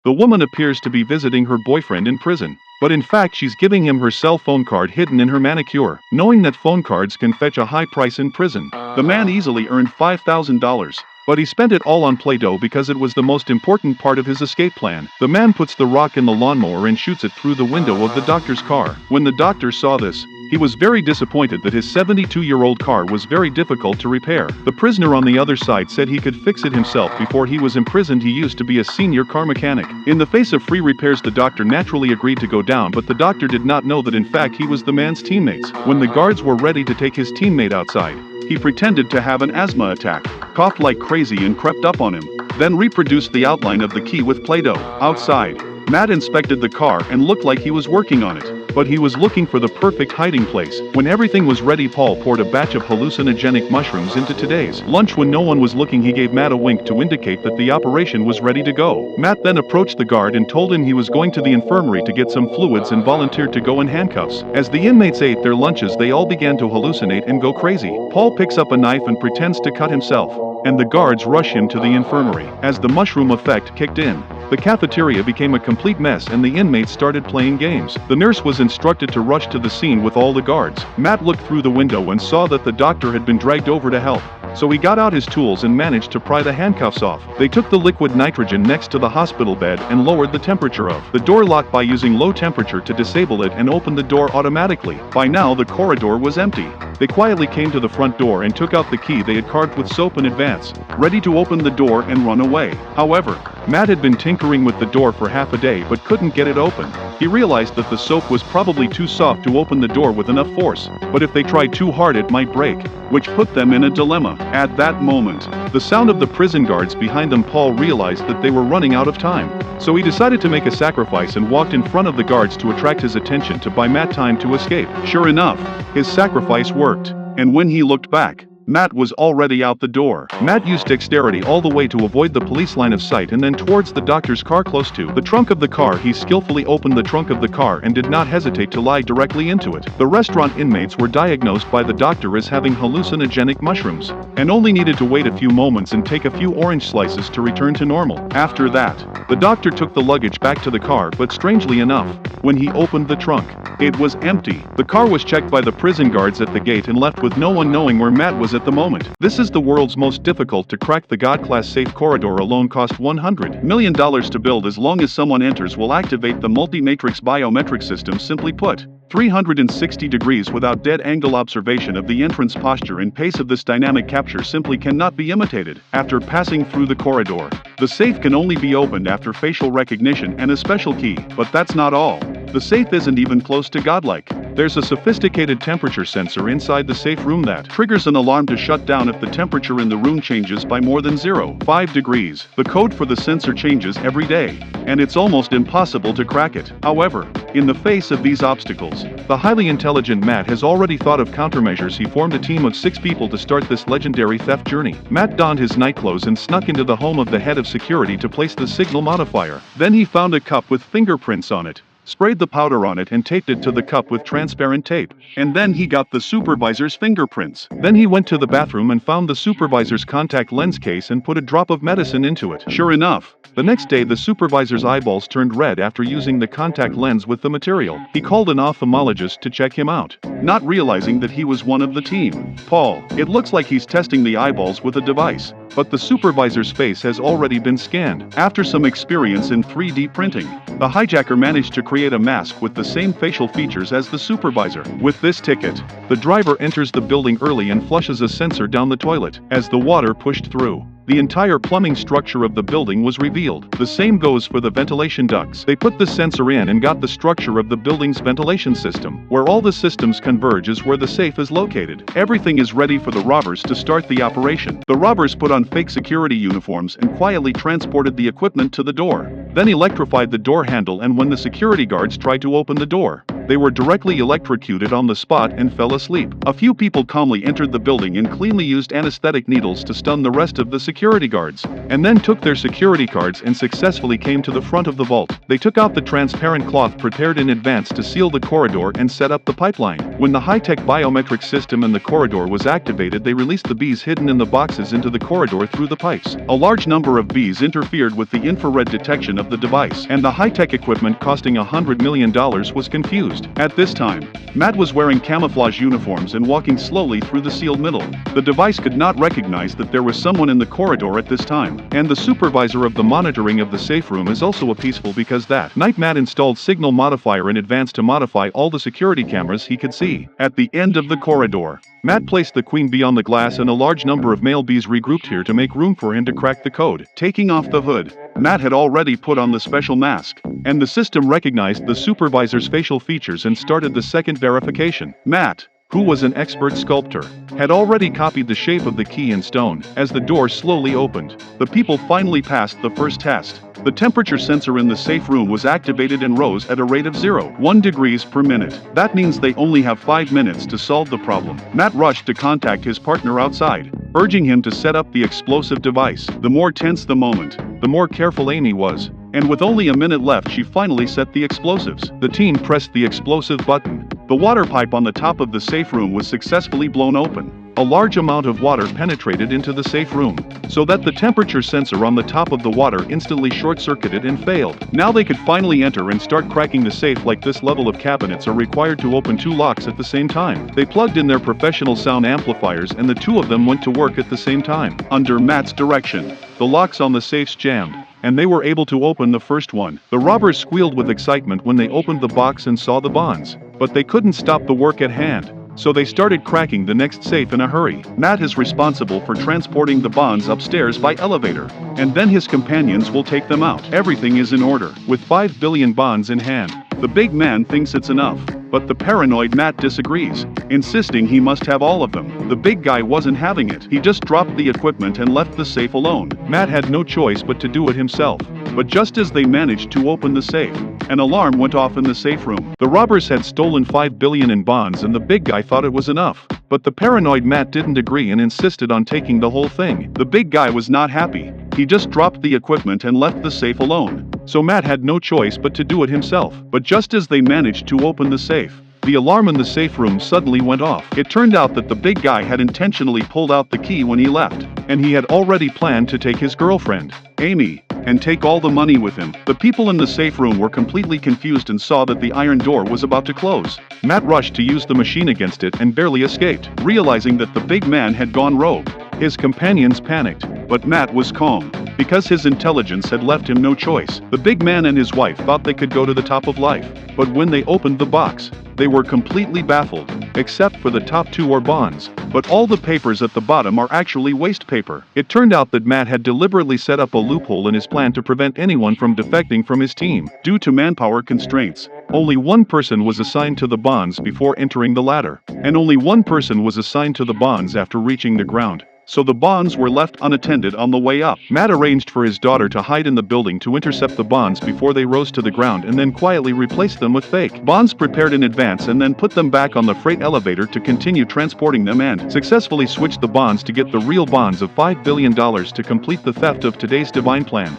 The woman appears to be visiting her boyfriend in prison, but in fact she's giving him her cell phone card hidden in her manicure. Knowing that phone cards can fetch a high price in prison, the man easily earned $5,000. But he spent it all on Play-Doh because it was the most important part of his escape plan. The man puts the rock in the lawnmower and shoots it through the window of the doctor's car. When the doctor saw this, he was very disappointed that his 72-year-old car was very difficult to repair. The prisoner on the other side said he could fix it himself. Before he was imprisoned, he used to be a senior car mechanic. In the face of free repairs, the doctor naturally agreed to go down, but the doctor did not know that in fact he was the man's teammates. When the guards were ready to take his teammate outside, he pretended to have an asthma attack, coughed like crazy and crept up on him, then reproduced the outline of the key with Play-Doh. Outside, Matt inspected the car and looked like he was working on it, but he was looking for the perfect hiding place. When everything was ready, Paul poured a batch of hallucinogenic mushrooms into today's lunch. When no one was looking, he gave Matt a wink to indicate that the operation was ready to go. Matt then approached the guard and told him he was going to the infirmary to get some fluids and volunteered to go in handcuffs. As the inmates ate their lunches, they all began to hallucinate and go crazy. Paul picks up a knife and pretends to cut himself, and the guards rush him to the infirmary. As the mushroom effect kicked in, the cafeteria became a complete mess and the inmates started playing games. The nurse was instructed to rush to the scene with all the guards. Matt looked through the window and saw that the doctor had been dragged over to help, so he got out his tools and managed to pry the handcuffs off. They took the liquid nitrogen next to the hospital bed and lowered the temperature of the door lock by using low temperature to disable it and open the door automatically. By now the corridor was empty. They quietly came to the front door and took out the key they had carved with soap in advance, ready to open the door and run away. However, Matt had been tinkering with the door for half a day but couldn't get it open. He realized that the soap was probably too soft to open the door with enough force, but if they tried too hard it might break, which put them in a dilemma. At that moment, the sound of the prison guards behind them, Paul realized that they were running out of time. So he decided to make a sacrifice and walked in front of the guards to attract his attention to buy Matt time to escape. Sure enough, his sacrifice worked, and when he looked back, Matt was already out the door. Matt used dexterity all the way to avoid the police line of sight and then towards the doctor's car. Close to the trunk of the car, he skillfully opened the trunk of the car and did not hesitate to lie directly into it. The restaurant inmates were diagnosed by the doctor as having hallucinogenic mushrooms, and only needed to wait a few moments and take a few orange slices to return to normal. After that, the doctor took the luggage back to the car, but strangely enough, when he opened the trunk, it was empty. The car was checked by the prison guards at the gate and left with no one knowing where Matt was at the moment. This is the world's most difficult to crack. The God-class safe corridor alone cost $100 million to build. As long as someone enters, will activate the multi-matrix biometric system. Simply put, 360 degrees without dead angle observation of the entrance posture and pace of this dynamic capture simply cannot be imitated. After passing through the corridor, the safe can only be opened after facial recognition and a special key. But that's not all. The safe isn't even close to godlike. There's a sophisticated temperature sensor inside the safe room that triggers an alarm to shut down if the temperature in the room changes by more than 0.5 degrees. The code for the sensor changes every day, and it's almost impossible to crack it. However, in the face of these obstacles, the highly intelligent Matt has already thought of countermeasures. He formed a team of 6 people to start this legendary theft journey. Matt donned his nightclothes and snuck into the home of the head of security to place the signal modifier. Then he found a cup with fingerprints on it, sprayed the powder on it and taped it to the cup with transparent tape. And then he got the supervisor's fingerprints. Then he went to the bathroom and found the supervisor's contact lens case and put a drop of medicine into it. Sure enough, the next day the supervisor's eyeballs turned red after using the contact lens with the material. He called an ophthalmologist to check him out, not realizing that he was one of the team. Paul, it looks like he's testing the eyeballs with a device, but the supervisor's face has already been scanned. After some experience in 3D printing, the hijacker managed to create a mask with the same facial features as the supervisor. With this ticket, the driver enters the building early and flushes a sensor down the toilet. As the water pushed through, the entire plumbing structure of the building was revealed. The same goes for the ventilation ducts. They put the sensor in and got the structure of the building's ventilation system. Where all the systems converge is where the safe is located. Everything is ready for the robbers to start the operation. The robbers put on fake security uniforms and quietly transported the equipment to the door, then electrified the door handle, and when the security guards tried to open the door, they were directly electrocuted on the spot and fell asleep. A few people calmly entered the building and cleanly used anesthetic needles to stun the rest of the security guards, and then took their security cards and successfully came to the front of the vault. They took out the transparent cloth prepared in advance to seal the corridor and set up the pipeline. When the high-tech biometric system in the corridor was activated, they released the bees hidden in the boxes into the corridor through the pipes. A large number of bees interfered with the infrared detection of the device, and the high-tech equipment costing $100 million was confused. At this time, Matt was wearing camouflage uniforms and walking slowly through the sealed middle. The device could not recognize that there was someone in the corridor at this time, and the supervisor of the monitoring of the safe room is also a peaceful because that night Matt installed signal modifier in advance to modify all the security cameras he could see. At the end of the corridor, Matt placed the queen bee on the glass and a large number of male bees regrouped here to make room for him to crack the code. Taking off the hood, Matt had already put on the special mask, and the system recognized the supervisor's facial features and started the second verification. Matt, who was an expert sculptor, had already copied the shape of the key in stone. As the door slowly opened, the people finally passed the first test. The temperature sensor in the safe room was activated and rose at a rate of 0.1 degrees per minute. That means they only have 5 minutes to solve the problem. Matt rushed to contact his partner outside, urging him to set up the explosive device. The more tense the moment, the more careful Amy was, and with only a minute left she finally set the explosives. The team pressed the explosive button. The water pipe on the top of the safe room was successfully blown open. A large amount of water penetrated into the safe room, so that the temperature sensor on the top of the water instantly short-circuited and failed. Now they could finally enter and start cracking the safe. Like this level of cabinets are required to open 2 locks at the same time. They plugged in their professional sound amplifiers and the 2 of them went to work at the same time. Under Matt's direction, the locks on the safes jammed, and they were able to open the first one. The robbers squealed with excitement when they opened the box and saw the bonds, but they couldn't stop the work at hand, so they started cracking the next safe in a hurry. Matt is responsible for transporting the bonds upstairs by elevator, and then his companions will take them out. Everything is in order. With 5 billion bonds in hand, the big man thinks it's enough, but the paranoid Matt disagrees, insisting he must have all of them. The big guy wasn't having it. He just dropped the equipment and left the safe alone. Matt had no choice but to do it himself. But just as they managed to open the safe, an alarm went off in the safe room. The robbers had stolen 5 billion in bonds and the big guy thought it was enough. But the paranoid Matt didn't agree and insisted on taking the whole thing. The big guy was not happy. He just dropped the equipment and left the safe alone. So Matt had no choice but to do it himself. But just as they managed to open the safe, the alarm in the safe room suddenly went off. It turned out that the big guy had intentionally pulled out the key when he left, and he had already planned to take his girlfriend, Amy, and take all the money with him. The people in the safe room were completely confused and saw that the iron door was about to close. Matt rushed to use the machine against it and barely escaped, realizing that the big man had gone rogue. His companions panicked, but Matt was calm, because his intelligence had left him no choice. The big man and his wife thought they could go to the top of life, but when they opened the box, they were completely baffled, except for the top 2 are bonds, but all the papers at the bottom are actually waste paper. It turned out that Matt had deliberately set up a loophole in his plan to prevent anyone from defecting from his team. Due to manpower constraints, only one person was assigned to the bonds before entering the ladder, and only one person was assigned to the bonds after reaching the ground. So the bonds were left unattended on the way up. Matt arranged for his daughter to hide in the building to intercept the bonds before they rose to the ground and then quietly replace them with fake bonds prepared in advance and then put them back on the freight elevator to continue transporting them and successfully switch the bonds to get the real bonds of $5 billion to complete the theft of today's divine plan.